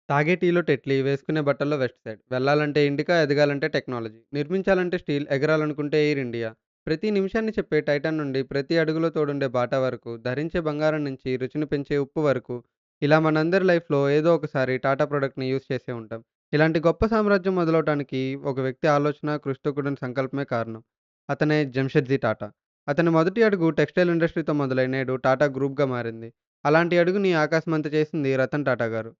తాగే టీలో టెట్లీ, వేసుకునే బట్టల్లో వెస్ట్ సైడ్. వెళ్ళాలంటే ఇండికా, ఎదగాలంటే టెక్నాలజీ. నిర్మించాలంటే స్టీల్, ఎగరాలనుకుంటే ఎయిర్ ఇండియా. ప్రతి నిమిషాన్ని చెప్పే టైటాన్ నుండి ప్రతి అడుగులో తోడుండే బాటా వరకు, ధరించే బంగారం నుంచి రుచిని పెంచే ఉప్పు వరకు, ఇలా మనందరి లైఫ్‌లో ఏదో ఒకసారి టాటా ప్రొడక్ట్‌ని యూజ్ చేసే ఉంటాం. ఇలాంటి గొప్ప సామ్రాజ్యం మొదలవటానికి ఒక వ్యక్తి ఆలోచన, కృషితో కూడిన సంకల్పమే కారణం. అతనే జంషెడ్జీ టాటా. అతని మొదటి అడుగు టెక్స్టైల్ ఇండస్ట్రీతో మొదలై నేడు టాటా గ్రూప్‌గా మారింది. అలాంటి అడుగుని ఆకాశమంత చేసింది రతన్ టాటా గారు.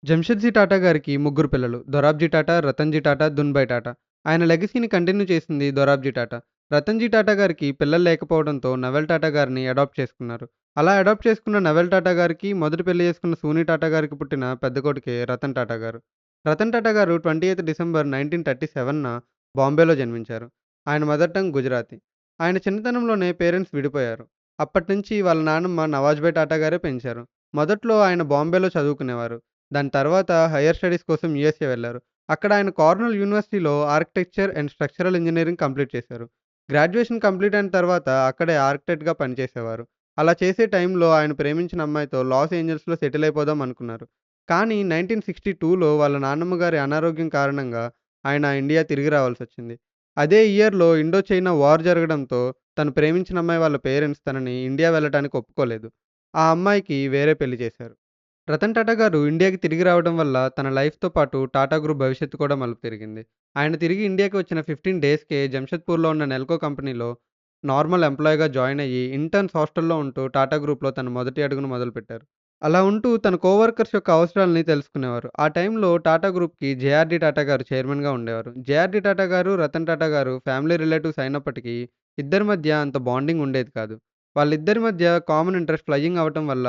జంషెడ్జీ టాటా గారికి ముగ్గురు పిల్లలు. దొరాబ్జీ టాటా, రతన్‌జీ టాటా, దున్‌భాయ్ టాటా. ఆయన లెగసీని కంటిన్యూ చేసింది దొరాబ్జీ టాటా. రతన్‌జీ టాటా గారికి పిల్లలు లేకపోవడంతో నవెల్ టాటా గారిని అడాప్ట్ చేసుకున్నారు. అలా అడాప్ట్ చేసుకున్న నవెల్ టాటా గారికి, మొదట పెళ్లి చేసుకున్న సూని టాటా గారికి పుట్టిన పెద్ద కొడుకే రతన్ టాటా గారు. రతన్ టాటా గారు 28 డిసెంబర్ 1937న బాంబేలో జన్మించారు. ఆయన మదర్ టంగ్ గుజరాతీ. ఆయన చిన్నతనంలోనే పేరెంట్స్ విడిపోయారు. అప్పటినుంచి వాళ్ళ నాన్నమ్మ నవాజ్‌భాయ్ టాటా గారే పెంచారు. మొదట్లో ఆయన బాంబేలో చదువుకునేవారు. దాని తర్వాత హైర్ స్టడీస్ కోసం యూఎస్ఏ వెళ్లారు. అక్కడ ఆయన కార్నెల్ యూనివర్సిటీలో architecture and structural engineering complete చేశారు. గ్రాడ్యుయేషన్ కంప్లీట్ అయిన తర్వాత అక్కడే ఆర్కిటెక్ట్‌గా పనిచేసేవారు. అలా చేసే టైంలో ఆయన ప్రేమించిన అమ్మాయితో లాస్ ఏంజల్స్‌లో సెటిల్ అయిపోదాం అనుకున్నారు. కానీ 1962లో వాళ్ళ నాన్నమ్మ గారి అనారోగ్యం కారణంగా ఆయన ఇండియా తిరిగి రావాల్సొచ్చింది. అదే ఇయర్‌లో ఇండో చైనా వార్ జరగడంతో తను ప్రేమించిన అమ్మాయి వాళ్ళ పేరెంట్స్ తనని ఇండియా వెళ్ళటానికి ఒప్పుకోలేదు. ఆ అమ్మాయికి వేరే పెళ్లి చేశారు. రతన్ టాటా గారు ఇండియాకి తిరిగి రావడం వల్ల తన లైఫ్‌తో పాటు టాటా గ్రూప్ భవిష్యత్తు కూడా మలుపు తిరిగింది. ఆయన తిరిగి ఇండియాకి వచ్చిన 15 డేస్‌కే జంషెడ్పూర్‌లో ఉన్న నెల్కో కంపెనీలో నార్మల్ ఎంప్లాయీగా జాయిన్ అయ్యి ఇంటర్న్స్ హాస్టల్‌లో ఉంటూ టాటా గ్రూప్‌లో తన మొదటి అడుగును మొదలుపెట్టారు. అలా ఉంటూ తన కోవర్కర్స్ యొక్క అవసరాలని తెలుసుకునేవారు. ఆ టైంలో టాటా గ్రూప్‌కి జేఆర్‌డీ టాటా గారు చైర్మన్‌గా ఉండేవారు. జేఆర్‌డీ టాటా గారు, రతన్ టాటా గారు ఫ్యామిలీ రిలేటివ్స్ అయినప్పటికీ ఇద్దరి మధ్య అంత బాండింగ్ ఉండేది కాదు. వాళ్ళిద్దరి మధ్య కామన్ ఇంట్రెస్ట్ ఫ్లయింగ్ అవ్వటం వల్ల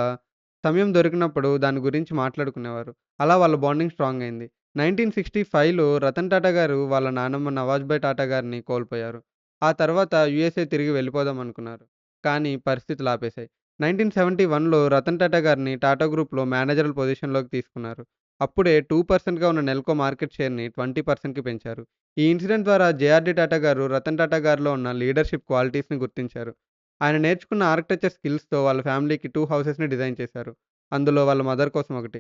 సమయం దొరికినప్పుడు దాని గురించి మాట్లాడుకునేవారు. అలా వాళ్ళ బాండింగ్ స్ట్రాంగ్ అయింది. 1965లో రతన్ టాటా గారు వాళ్ళ నానమ్మ నవాజ్‌భాయ్ టాటా గారిని కోల్పోయారు. ఆ తర్వాత యూఎస్ఏ తిరిగి వెళ్ళిపోదాం అనుకున్నారు. కానీ పరిస్థితులు ఆపేశాయి. 1971లో రతన్ టాటా గారిని టాటా గ్రూప్‌లో మేనేజరల్ పొజిషన్‌లోకి తీసుకున్నారు. అప్పుడే 2%గా ఉన్న నెల్కో మార్కెట్ షేర్‌ని 20%కి పెంచారు. ఈ ఇన్సిడెంట్ ద్వారా జేఆర్‌డీ టాటా గారు రతన్ టాటా గారిలో ఉన్న లీడర్‌షిప్ క్వాలిటీస్‌ని గుర్తించారు. ఆయన నేర్చుకున్న ఆర్కిటెక్చర్ స్కిల్స్‌తో వాళ్ళ ఫ్యామిలీకి 2 హౌసెస్‌ని డిజైన్ చేశారు. అందులో వాళ్ళ మదర్ కోసం ఒకటి.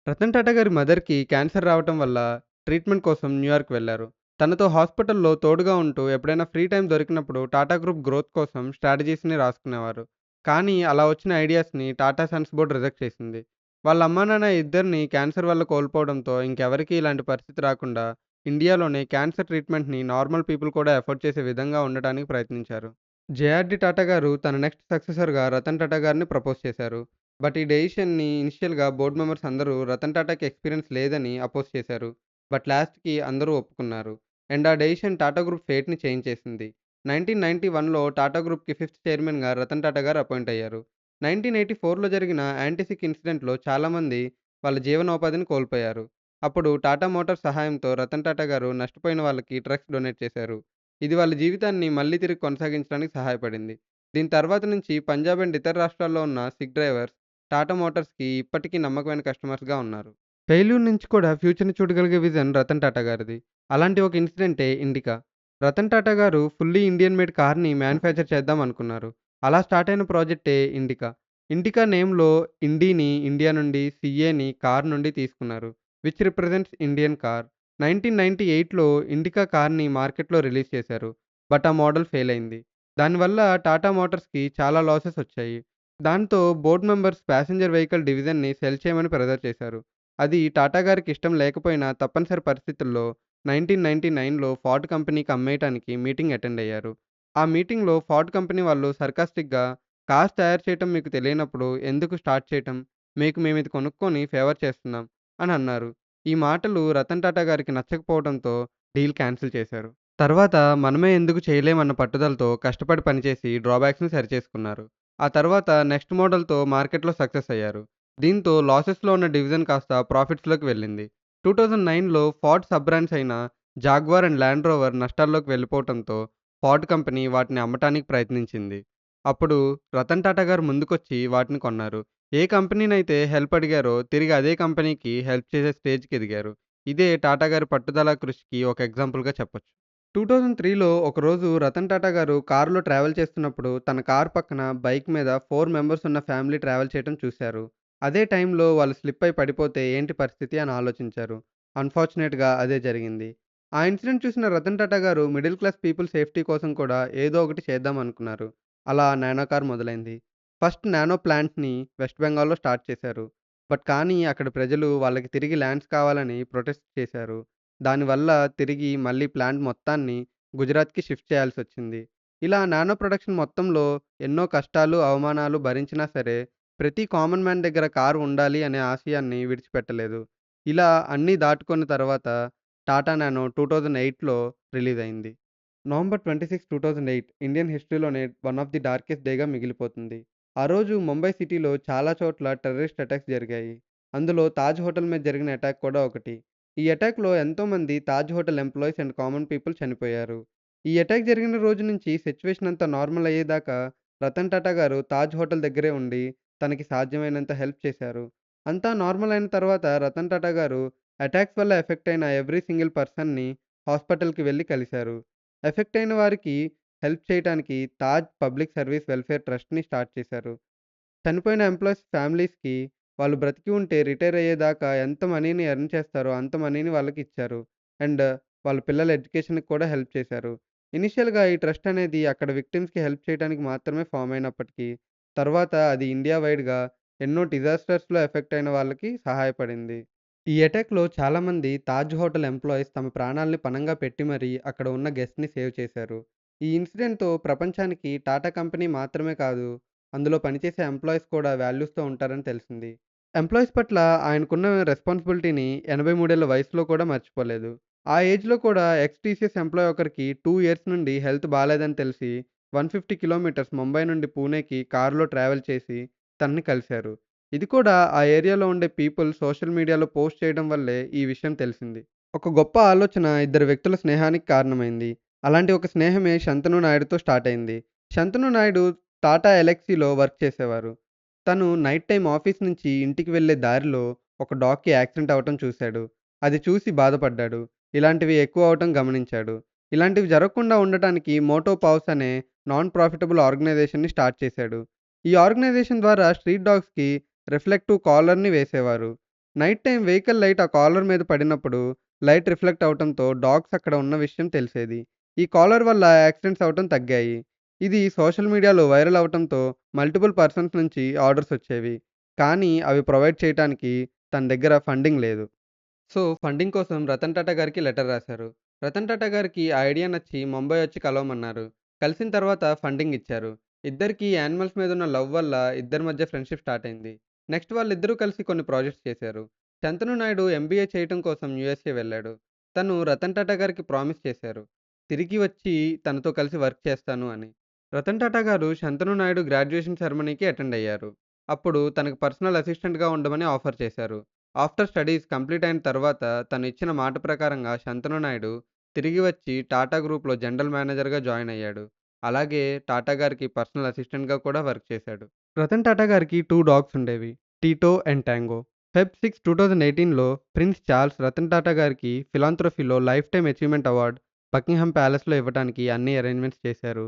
రతన్ టాటా గారి మదర్‌కి క్యాన్సర్ రావటం వల్ల ట్రీట్మెంట్ కోసం న్యూయార్క్ వెళ్లారు. తనతో హాస్పిటల్‌లో తోడుగా ఉంటూ ఎప్పుడైనా ఫ్రీ టైమ్ దొరికినప్పుడు టాటా గ్రూప్ గ్రోత్ కోసం స్ట్రాటజీస్‌ని రాసుకునేవారు. కానీ అలా వచ్చిన ఐడియాస్‌ని టాటా సన్స్ బోర్డ్ రిజెక్ట్ చేసింది. వాళ్ళ అమ్మానాన్న ఇద్దరిని క్యాన్సర్ వల్ల కోల్పోవడంతో ఇంకెవరికీ ఇలాంటి పరిస్థితి రాకుండా ఇండియాలోనే క్యాన్సర్ ట్రీట్మెంట్‌ని నార్మల్ పీపుల్ కూడా ఎఫోర్డ్ చేసే విధంగా ఉండటానికి ప్రయత్నించారు. జేఆర్‌డీ టాటా గారు తన నెక్స్ట్ సక్సెసర్‌గా రతన్ టాటా గారిని ప్రపోజ్ చేశారు. బట్ ఈ డెసిషన్‌ని ఇనిషియల్‌గా బోర్డ్ మెంబర్స్ అందరూ రతన్ టాటాకి ఎక్స్‌పీరియన్స్ లేదని అపోజ్ చేశారు. బట్ లాస్ట్‌కి అందరూ ఒప్పుకున్నారు. అండ్ ఆ డెసిషన్ టాటా గ్రూప్ ఫేట్‌ని చేంజ్ చేసింది. 1991లో టాటా గ్రూప్‌కి ఫిఫ్త్ చైర్మన్‌గా రతన్ టాటా గారు అపాయింట్ అయ్యారు. 1984లో జరిగిన యాంటిసిక్ ఇన్సిడెంట్‌లో చాలామంది వాళ్ళ జీవనోపాధిని కోల్పోయారు. అప్పుడు టాటా మోటార్స్ సహాయంతో రతన్ టాటా గారు నష్టపోయిన వాళ్ళకి ట్రక్స్ డొనేట్ చేశారు. ఇది వాళ్ళ జీవితాన్ని మళ్ళీ తిరిగి కొనసాగించడానికి సహాయపడింది. దీని తర్వాత నుంచి పంజాబ్ అండ్ ఇతర రాష్ట్రాల్లో ఉన్న సిక్ డ్రైవర్స్ టాటా మోటార్స్‌కి ఇప్పటికీ నమ్మకమైన కస్టమర్స్‌గా ఉన్నారు. ఫెయిల్యూర్ నుంచి కూడా ఫ్యూచర్‌ని చూడగలిగే విజన్ రతన్ టాటా గారిది. అలాంటి ఒక ఇన్సిడెంటే ఇండికా. రతన్ టాటా గారు ఫుల్లీ ఇండియన్ మేడ్ కార్‌ని మ్యానుఫ్యాక్చర్ చేద్దాం అనుకున్నారు. అలా స్టార్ట్ అయిన ప్రాజెక్టే ఇండికా. ఇండికా నేమ్‌లో ఇండీని ఇండియా నుండి, సీఏని కార్ నుండి తీసుకున్నారు. Which represents Indian car. 1998లో ఇండికా కార్‌ని మార్కెట్‌లో రిలీజ్ చేశారు. బట్ ఆ మోడల్ ఫెయిల్ అయింది. దానివల్ల టాటా మోటార్స్‌కి చాలా లాసెస్ వచ్చాయి. దాంతో బోర్డ్ మెంబర్స్ ప్యాసింజర్ వెహికల్ డివిజన్‌ని సెల్ చేయమని ప్రెజర్ చేశారు. అది టాటా గారికి ఇష్టం లేకపోయినా తప్పనిసరి పరిస్థితుల్లో 1999లో ఫోర్డ్ కంపెనీకి అమ్మేయటానికి మీటింగ్ అటెండ్ అయ్యారు. ఆ మీటింగ్‌లో ఫోర్డ్ కంపెనీ వాళ్ళు సర్కాస్టిక్‌గా కార్స్ తయారు చేయటం మీకు తెలియనప్పుడు ఎందుకు స్టార్ట్ చేయటం? మీకు మేమిది కొనుక్కొని ఫేవర్ చేస్తున్నాం అని అన్నారు. ఈ మాటలు రతన్ టాటా గారికి నచ్చకపోవడంతో డీల్ క్యాన్సిల్ చేశారు. తర్వాత మనమే ఎందుకు చేయలేమన్న పట్టుదలతో కష్టపడి పనిచేసి డ్రాబ్యాక్స్‌ని సరిచేసుకున్నారు. ఆ తర్వాత నెక్స్ట్ మోడల్‌తో మార్కెట్‌లో సక్సెస్ అయ్యారు. దీంతో లాసెస్‌లో ఉన్న డివిజన్ కాస్త ప్రాఫిట్స్‌లోకి వెళ్ళింది. 2009లో ఫోర్డ్ సబ్ బ్రాండ్స్ అయిన జాగ్వార్ అండ్ ల్యాండ్ రోవర్ నష్టాల్లోకి వెళ్ళిపోవటంతో ఫోర్డ్ కంపెనీ వాటిని అమ్మటానికి ప్రయత్నించింది. అప్పుడు రతన్ టాటా గారు ముందుకొచ్చి వాటిని కొన్నారు. ఏ కంపెనీనైతే హెల్ప్ అడిగారో తిరిగి అదే కంపెనీకి హెల్ప్ చేసే స్టేజ్‌కి ఎదిగారు. ఇదే టాటా గారి పట్టుదల, కృషికి ఒక ఎగ్జాంపుల్‌గా చెప్పొచ్చు. 2003లో ఒకరోజు రతన్ టాటా గారు కారులో ట్రావెల్ చేస్తున్నప్పుడు తన కారు పక్కన బైక్ మీద 4 మెంబర్స్ ఉన్న ఫ్యామిలీ ట్రావెల్ చేయటం చూశారు. అదే టైంలో వాళ్ళు స్లిప్ అయి పడిపోతే ఏంటి పరిస్థితి అని ఆలోచించారు. అన్‌ఫార్చునేట్‌గా అదే జరిగింది. ఆ ఇన్సిడెంట్ చూసిన రతన్ టాటా గారు మిడిల్ క్లాస్ పీపుల్ సేఫ్టీ కోసం కూడా ఏదో ఒకటి చేద్దాం అనుకున్నారు. అలా నానో కార్ మొదలైంది. ఫస్ట్ నానో ప్లాంట్‌ని వెస్ట్ బెంగాల్‌లో స్టార్ట్ చేశారు. కానీ అక్కడ ప్రజలు వాళ్ళకి తిరిగి ల్యాండ్స్ కావాలని ప్రొటెస్ట్ చేశారు. దానివల్ల తిరిగి మళ్ళీ ప్లాంట్ మొత్తాన్ని గుజరాత్‌కి షిఫ్ట్ చేయాల్సొచ్చింది. ఇలా నానో ప్రొడక్షన్ మొత్తంలో ఎన్నో కష్టాలు, అవమానాలు భరించినా సరే ప్రతి కామన్ మ్యాన్ దగ్గర కారు ఉండాలి అనే ఆశయాన్ని విడిచిపెట్టలేదు. ఇలా అన్నీ దాటుకున్న తర్వాత టాటా నానో 2008లో రిలీజ్ అయింది. నవంబర్ 26, 2008 ఇండియన్ హిస్టరీలోనే వన్ ఆఫ్ ది డార్కెస్ట్ డేగా మిగిలిపోతుంది. ఆ రోజు ముంబై సిటీలో చాలా చోట్ల టెర్రరిస్ట్ అటాక్స్ జరిగాయి. అందులో తాజ్ హోటల్ మీద జరిగిన అటాక్ కూడా ఒకటి. ఈ అటాక్‌లో ఎంతోమంది Taj hotel employees and common people చనిపోయారు. ఈ అటాక్ జరిగిన రోజు నుంచి సిట్యుయేషన్ అంతా నార్మల్ అయ్యేదాకా రతన్ టాటా గారు తాజ్ హోటల్ దగ్గరే ఉండి తనకి సాధ్యమైనంత హెల్ప్ చేశారు. అంతా నార్మల్ అయిన తర్వాత రతన్ టాటా గారు అటాక్స్ వల్ల ఎఫెక్ట్ అయిన ఎవ్రీ సింగిల్ పర్సన్‌ని హాస్పిటల్‌కి వెళ్లి కలిసారు. ఎఫెక్ట్ అయిన వారికి హెల్ప్ చేయటానికి తాజ్ పబ్లిక్ సర్వీస్ వెల్ఫేర్ ట్రస్ట్‌ని స్టార్ట్ చేశారు. చనిపోయిన ఎంప్లాయీస్ ఫ్యామిలీస్‌కి వాళ్ళు బ్రతికి ఉంటే రిటైర్ అయ్యేదాకా ఎంత మనీని ఎర్న్ చేస్తారో అంత మనీని వాళ్ళకిచ్చారు. అండ్ వాళ్ళ పిల్లల ఎడ్యుకేషన్‌కి కూడా హెల్ప్ చేశారు. ఇనీషియల్‌గా ఈ ట్రస్ట్ అనేది అక్కడ విక్టిమ్స్‌కి హెల్ప్ చేయడానికి మాత్రమే ఫార్మ్ అయినప్పటికీ, తర్వాత అది ఇండియా వైడ్‌గా ఎన్నో డిజాస్టర్స్‌లో ఎఫెక్ట్ అయిన వాళ్ళకి సహాయపడింది. ఈ అటాక్‌లో చాలామంది తాజ్ హోటల్ ఎంప్లాయీస్ తమ ప్రాణాల్ని పణంగా పెట్టి మరీ అక్కడ ఉన్న గెస్ట్‌ని సేవ్ చేశారు. ఈ ఇన్సిడెంట్‌తో ప్రపంచానికి టాటా కంపెనీ మాత్రమే కాదు, అందులో పనిచేసే ఎంప్లాయీస్ కూడా వాల్యూస్‌తో ఉంటారని తెలిసింది. ఎంప్లాయీస్ పట్ల ఆయనకున్న రెస్పాన్సిబిలిటీని 83 ఏళ్ల వయసులో కూడా మర్చిపోలేదు. ఆ ఏజ్‌లో కూడా ఎక్స్ టీసీఎస్ ఎంప్లాయీ ఒకరికి 2 ఇయర్స్ నుండి హెల్త్ బాలేదని తెలిసి 150 కిలోమీటర్స్ ముంబై నుండి పూణేకి కారులో ట్రావెల్ చేసి తనని కలిశారు. ఇది కూడా ఆ ఏరియాలో ఉండే పీపుల్ సోషల్ మీడియాలో పోస్ట్ చేయడం వల్లే ఈ విషయం తెలిసింది. ఒక గొప్ప ఆలోచన ఇద్దరు వ్యక్తుల స్నేహానికి కారణమైంది. అలాంటి ఒక స్నేహమే శంతను నాయుడుతో స్టార్ట్ అయింది. శంతను నాయుడు టాటా ఎల్ఎక్సీలో వర్క్ చేసేవారు. తను నైట్ టైమ్ ఆఫీస్ నుంచి ఇంటికి వెళ్ళే దారిలో ఒక డాగ్‌కి యాక్సిడెంట్ అవ్వటం చూశాడు. అది చూసి బాధపడ్డాడు. ఇలాంటివి ఎక్కువ అవ్వటం గమనించాడు. ఇలాంటివి జరగకుండా ఉండటానికి మోటో పౌస్ అనే నాన్ ప్రాఫిటబుల్ ఆర్గనైజేషన్‌ని స్టార్ట్ చేశాడు. ఈ ఆర్గనైజేషన్ ద్వారా స్ట్రీట్ డాగ్స్‌కి రిఫ్లెక్టివ్ కాలర్‌ని వేసేవారు. నైట్ టైమ్ వెహికల్ లైట్ ఆ కాలర్ మీద పడినప్పుడు లైట్ రిఫ్లెక్ట్ అవ్వటంతో డాగ్స్ అక్కడ ఉన్న విషయం తెలిసేది. ఈ కాలర్ వల్ల యాక్సిడెంట్స్ అవ్వటం తగ్గాయి. ఇది సోషల్ మీడియాలో వైరల్ అవ్వటంతో మల్టిపుల్ పర్సన్స్ నుంచి ఆర్డర్స్ వచ్చేవి. కానీ అవి ప్రొవైడ్ చేయటానికి తన దగ్గర ఫండింగ్ లేదు. సో, ఫండింగ్ కోసం రతన్ టాటా గారికి లెటర్ రాశారు. రతన్ టాటా గారికి ఆ ఐడియా నచ్చి ముంబై వచ్చి కలవమన్నారు. కలిసిన తర్వాత ఫండింగ్ ఇచ్చారు. ఇద్దరికీ యానిమల్స్ మీదున్న లవ్ వల్ల ఇద్దరి మధ్య ఫ్రెండ్‌షిప్ స్టార్ట్ అయింది. నెక్స్ట్ వాళ్ళిద్దరూ కలిసి కొన్ని ప్రాజెక్ట్స్ చేశారు. శంతను నాయుడు ఎంబీఏ చేయటం కోసం యూఎస్ఏ వెళ్ళాడు. తను రతన్ టాటా గారికి ప్రామిస్ చేశారు. తిరిగి వచ్చి తనతో కలిసి వర్క్ చేస్తాను అని. రతన్ టాటా గారు శంతను నాయుడు గ్రాడ్యుయేషన్ సెరమనీకి అటెండ్ అయ్యారు. అప్పుడు తనకు పర్సనల్ అసిస్టెంట్‌గా ఉండమని ఆఫర్ చేశారు. ఆఫ్టర్ స్టడీస్ కంప్లీట్ అయిన తర్వాత తను ఇచ్చిన మాట ప్రకారంగా శంతను నాయుడు తిరిగి వచ్చి టాటా గ్రూప్‌లో జనరల్ మేనేజర్‌గా జాయిన్ అయ్యాడు. అలాగే టాటా గారికి పర్సనల్ అసిస్టెంట్‌గా కూడా వర్క్ చేశాడు. రతన్ టాటా గారికి 2 డాగ్స్ ఉండేవి. Tito and Tango. ఫెబ్ 6, 2018లో ప్రిన్స్ చార్ల్స్ రతన్ టాటా గారికి ఫిలాంథ్రఫీలో lifetime achievement award Buckingham ప్యాలెస్‌లో ఇవ్వటానికి అన్ని అరేంజ్‌మెంట్స్ చేశారు.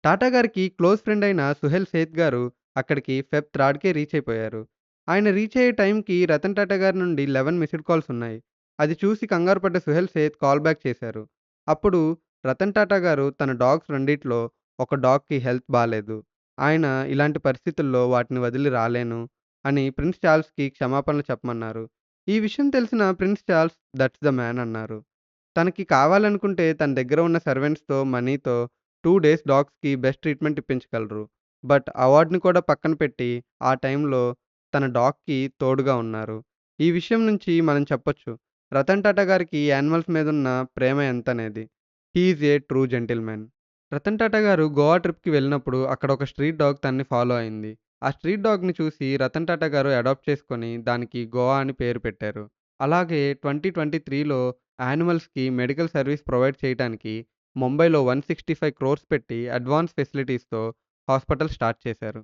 టాటా గారికి క్లోజ్ ఫ్రెండ్ అయిన సుహెల్ సేథ్ గారు అక్కడికి ఫెబ్ 3కే రీచ్ అయిపోయారు. ఆయన రీచ్ అయ్యే టైంకి రతన్ టాటా గారి నుండి 11 మిస్డ్ కాల్స్ ఉన్నాయి. అది చూసి కంగారు పడ్డ సుహెల్ సేథ్ కాల్ బ్యాక్ చేశారు. అప్పుడు రతన్ టాటా గారు తన డాగ్స్ రెండిట్లో ఒక డాగ్‌కి హెల్త్ బాలేదు. ఆయన ఇలాంటి పరిస్థితుల్లో వాటిని వదిలి రాలేను అని ప్రిన్స్ చార్ల్స్‌కి క్షమాపణలు చెప్పమన్నారు. ఈ విషయం తెలిసిన prince Charles that's the man అన్నారు. తనకి కావాలనుకుంటే తన దగ్గర ఉన్న సర్వెంట్స్‌తో, మనీతో 2 డేస్ డాగ్స్‌కి బెస్ట్ ట్రీట్‌మెంట్ ఇప్పించగలరు. బట్ అవార్డ్‌ని కూడా పక్కన పెట్టి ఆ టైంలో తన డాగ్‌కి తోడుగా ఉన్నారు. ఈ విషయం నుంచి మనం చెప్పొచ్చు. రతన్ టాటా గారికి యానిమల్స్ మీదున్న ప్రేమ ఎంతనేది. He is a true gentleman. Ratan Tata గారు గోవా ట్రిప్‌కి వెళ్ళినప్పుడు అక్కడ ఒక స్ట్రీట్ డాగ్ తనని ఫాలో అయింది. ఆ స్ట్రీట్ డాగ్‌ని చూసి రతన్ టాటా గారు అడాప్ట్ చేసుకొని దానికి గోవా అని పేరు పెట్టారు. అలాగే 2023లో యానిమల్స్‌కి మెడికల్ సర్వీస్ ప్రొవైడ్ చేయటానికి ముంబైలో 165 క్రోర్స్ పెట్టి అడ్వాన్స్ ఫెసిలిటీస్‌తో హాస్పిటల్ స్టార్ట్ చేశారు.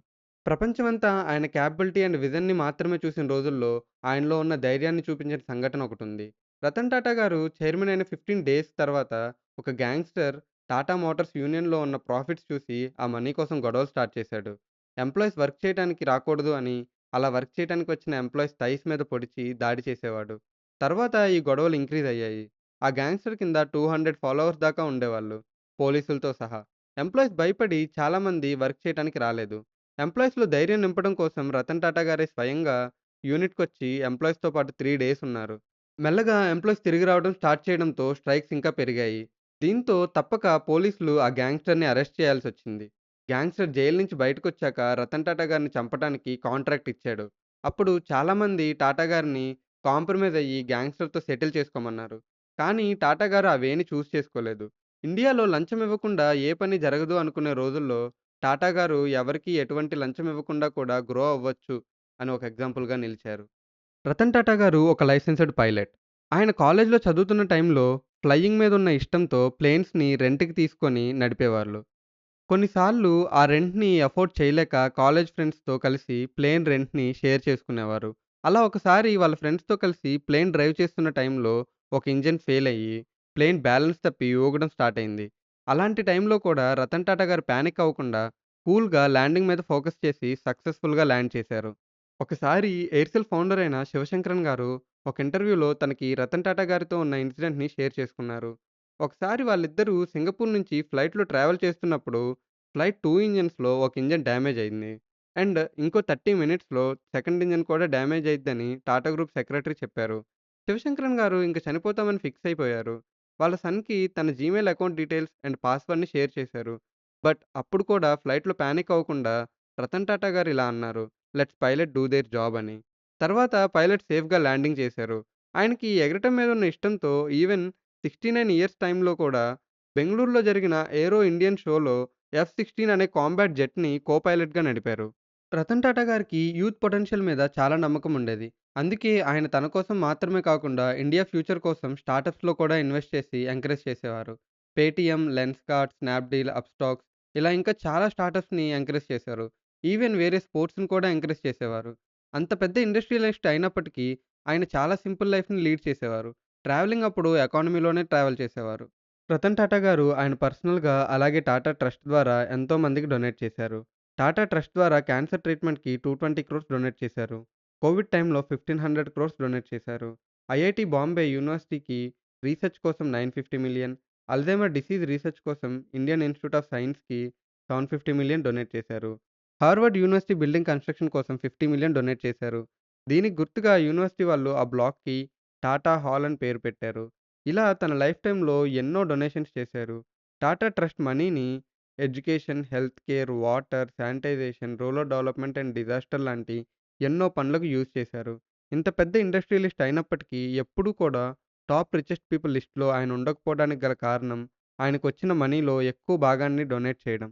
ప్రపంచమంతా ఆయన క్యాపబిలిటీ అండ్ విజన్‌ని మాత్రమే చూసిన రోజుల్లో ఆయనలో ఉన్న ధైర్యాన్ని చూపించిన సంఘటన ఒకటుంది. రతన్ టాటా గారు చైర్మన్ అయిన 15 డేస్ తర్వాత ఒక గ్యాంగ్‌స్టర్ టాటా మోటార్స్ యూనియన్‌లో ఉన్న ప్రాఫిట్స్ చూసి ఆ మనీ కోసం గొడవలు స్టార్ట్ చేశాడు. ఎంప్లాయీస్ వర్క్ చేయడానికి రాకూడదు అని, అలా వర్క్ చేయడానికి వచ్చిన ఎంప్లాయీస్ థైస్ మీద పొడిచి దాడి చేసేవాడు. తర్వాత ఈ గొడవలు ఇంక్రీజ్ అయ్యాయి. ఆ గ్యాంగ్‌స్టర్ కింద 200 ఫాలోవర్స్ దాకా ఉండేవాళ్ళు. పోలీసులతో సహా. ఎంప్లాయీస్ భయపడి చాలామంది వర్క్ చేయటానికి రాలేదు. ఎంప్లాయీస్‌లో ధైర్యం నింపడం కోసం రతన్ టాటా గారే స్వయంగా యూనిట్‌కొచ్చి ఎంప్లాయీస్‌తో పాటు 3 డేస్ ఉన్నారు. మెల్లగా ఎంప్లాయీస్ తిరిగి రావడం స్టార్ట్ చేయడంతో స్ట్రైక్స్ ఇంకా పెరిగాయి. దీంతో తప్పక పోలీసులు ఆ గ్యాంగ్‌స్టర్‌ని అరెస్ట్ చేయాల్సొచ్చింది. గ్యాంగ్‌స్టర్ జైలు నుంచి బయటకొచ్చాక రతన్ టాటా గారిని చంపటానికి కాంట్రాక్ట్ ఇచ్చాడు. అప్పుడు చాలామంది టాటా గారిని కాంప్రమైజ్ అయ్యి గ్యాంగ్‌స్టర్‌తో సెటిల్ చేసుకోమన్నారు. కానీ టాటా గారు అవేమీ చేసుకోలేదు. ఇండియాలో లంచం ఇవ్వకుండా ఏ పని జరగదు అనుకునే రోజుల్లో టాటా గారు ఎవరికీ ఎటువంటి లంచం ఇవ్వకుండా కూడా గ్రో అవ్వచ్చు అని ఒక ఎగ్జాంపుల్‌గా నిలిచారు. రతన్ టాటా గారు ఒక లైసెన్స్‌డ్ పైలట్. ఆయన కాలేజ్‌లో చదువుతున్న టైంలో ఫ్లయింగ్ మీదున్న ఇష్టంతో ప్లేన్స్‌ని రెంట్‌కి తీసుకొని నడిపేవాళ్ళు. కొన్నిసార్లు ఆ రెంట్‌ని అఫోర్డ్ చేయలేక కాలేజ్ ఫ్రెండ్స్‌తో కలిసి ప్లేన్ రెంట్‌ని షేర్ చేసుకునేవారు. అలా ఒకసారి వాళ్ళ ఫ్రెండ్స్‌తో కలిసి ప్లేన్ డ్రైవ్ చేస్తున్న టైంలో ఒక ఇంజిన్ ఫెయిల్ అయ్యి, ప్లేన్ బ్యాలెన్స్ తప్పి ఊగడం స్టార్ట్ అయింది. అలాంటి టైంలో కూడా రతన్ టాటా గారు పానిక్ అవ్వకుండా కూల్‌గా ల్యాండింగ్ మీద ఫోకస్ చేసి సక్సెస్‌ఫుల్‌గా ల్యాండ్ చేశారు. ఒకసారి ఎయిర్‌సెల్ ఫౌండర్ అయిన శివశంకరన్ గారు ఒక ఇంటర్వ్యూలో తనకి రతన్ టాటా గారితో ఉన్న ఇన్సిడెంట్‌ని షేర్ చేసుకున్నారు. ఒకసారి వాళ్ళిద్దరూ సింగపూర్ నుంచి ఫ్లైట్‌లో ట్రావెల్ చేస్తున్నప్పుడు ఫ్లైట్ 2 ఇంజిన్స్‌లో ఒక ఇంజిన్ డ్యామేజ్ అయింది. అండ్ ఇంకో 30 మినిట్స్‌లో సెకండ్ ఇంజిన్ కూడా డ్యామేజ్ అయిద్దని టాటా గ్రూప్ సెక్రటరీ చెప్పారు. శివశంకరన్ గారు ఇంక చనిపోతామని ఫిక్స్ అయిపోయారు. వాళ్ళ సన్‌కి తన జీమెయిల్ అకౌంట్ డీటెయిల్స్ అండ్ పాస్వర్డ్‌ని షేర్ చేశారు. బట్ అప్పుడు కూడా ఫ్లైట్‌లో పానిక్ అవ్వకుండా రతన్ టాటా గారు ఇలా అన్నారు, "let's pilot do their job" అని. తర్వాత పైలట్ సేఫ్‌గా ల్యాండింగ్ చేశారు. ఆయనకి ఎగరటం మీద ఉన్న ఇష్టంతో ఈవెన్ 69 ఇయర్స్ టైమ్‌లో కూడా బెంగుళూరులో జరిగిన ఏరో ఇండియన్ షోలో ఎఫ్-16 అనే కాంబాట్ జెట్‌ని కో పైలట్‌గా నడిపారు. రతన్ టాటా గారికి యూత్ పొటెన్షియల్ మీద చాలా నమ్మకం ఉండేది. అందుకే ఆయన తన కోసం మాత్రమే కాకుండా ఇండియా ఫ్యూచర్ కోసం స్టార్టప్స్‌లో కూడా ఇన్వెస్ట్ చేసి ఎంకరేజ్ చేసేవారు. పేటీఎం, లెన్స్కార్ట్, స్నాప్‌డీల్, అప్‌స్టాక్స్ ఇలా ఇంకా చాలా స్టార్టప్స్‌ని ఎంకరేజ్ చేశారు. ఈవెన్ వేరే స్పోర్ట్స్‌ని కూడా ఎంకరేజ్ చేసేవారు. అంత పెద్ద ఇండస్ట్రియలిస్ట్ అయినప్పటికీ ఆయన చాలా సింపుల్ లైఫ్‌ని లీడ్ చేసేవారు. ట్రావెలింగ్ అప్పుడు ఎకానమీలోనే ట్రావెల్ చేసేవారు. రతన్ టాటా గారు ఆయన పర్సనల్‌గా అలాగే టాటా ట్రస్ట్ ద్వారా ఎంతో మందికి డొనేట్ చేశారు. టాటా ట్రస్ట్ ద్వారా క్యాన్సర్ ట్రీట్మెంట్‌కి 220 క్రోర్స్ డొనేట్ చేశారు. కోవిడ్ టైంలో 1500 క్రోర్స్ డొనేట్ చేశారు. ఐఐటీ బాంబే యూనివర్సిటీకి రీసెర్చ్ కోసం 950 మిలియన్, అల్జైమర్ డిసీజ్ రీసెర్చ్ కోసం ఇండియన్ ఇన్‌స్టిట్యూట్ ఆఫ్ సైన్స్‌కి 750 మిలియన్ డొనేట్ చేశారు. హార్వర్డ్ యూనివర్సిటీ బిల్డింగ్ కన్‌స్ట్రక్షన్ కోసం 50 మిలియన్ డొనేట్ చేశారు. దీనికి గుర్తుగా యూనివర్సిటీ వాళ్ళు ఆ బ్లాక్‌కి టాటా హాల్ అని పేరు పెట్టారు. ఇలా తన లైఫ్ టైమ్‌లో ఎన్నో డొనేషన్స్ చేశారు. టాటా ట్రస్ట్ మనీని education, health care, water, sanitization, rural development and disaster లాంటి ఎన్నో పనులకు యూజ్ చేశారు. ఇంత పెద్ద ఇండస్ట్రియలిస్ట్ అయినప్పటికీ ఎప్పుడూ కూడా టాప్ రిచెస్ట్ పీపుల్ లిస్ట్‌లో ఆయన ఉండకపోవడానికి గల కారణం ఆయనకొచ్చిన మనీలో ఎక్కువ భాగాన్ని డొనేట్ చేయడం.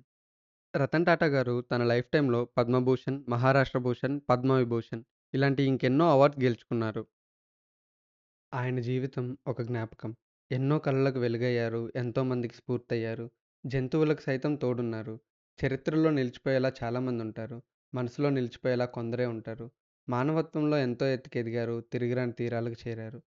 రతన్ టాటా గారు తన లైఫ్ టైమ్‌లో పద్మభూషణ్, మహారాష్ట్ర భూషణ్, పద్మవిభూషణ్ ఇలాంటి ఇంకెన్నో అవార్డ్స్ గెలుచుకున్నారు. ఆయన జీవితం ఒక జ్ఞాపకం. ఎన్నో కలలకు వెలుగయ్యారు. ఎంతో మందికి స్ఫూర్తయ్యారు. జంతువులకు సైతం తోడున్నారు. చరిత్రలో నిలిచిపోయేలా చాలామందుంటారు. మనసులో నిలిచిపోయేలా కొందరే ఉంటారు. మానవత్వంలో ఎంతో ఎత్తుకెదిగారు. తిరిగిరాని తీరాలకు చేరారు.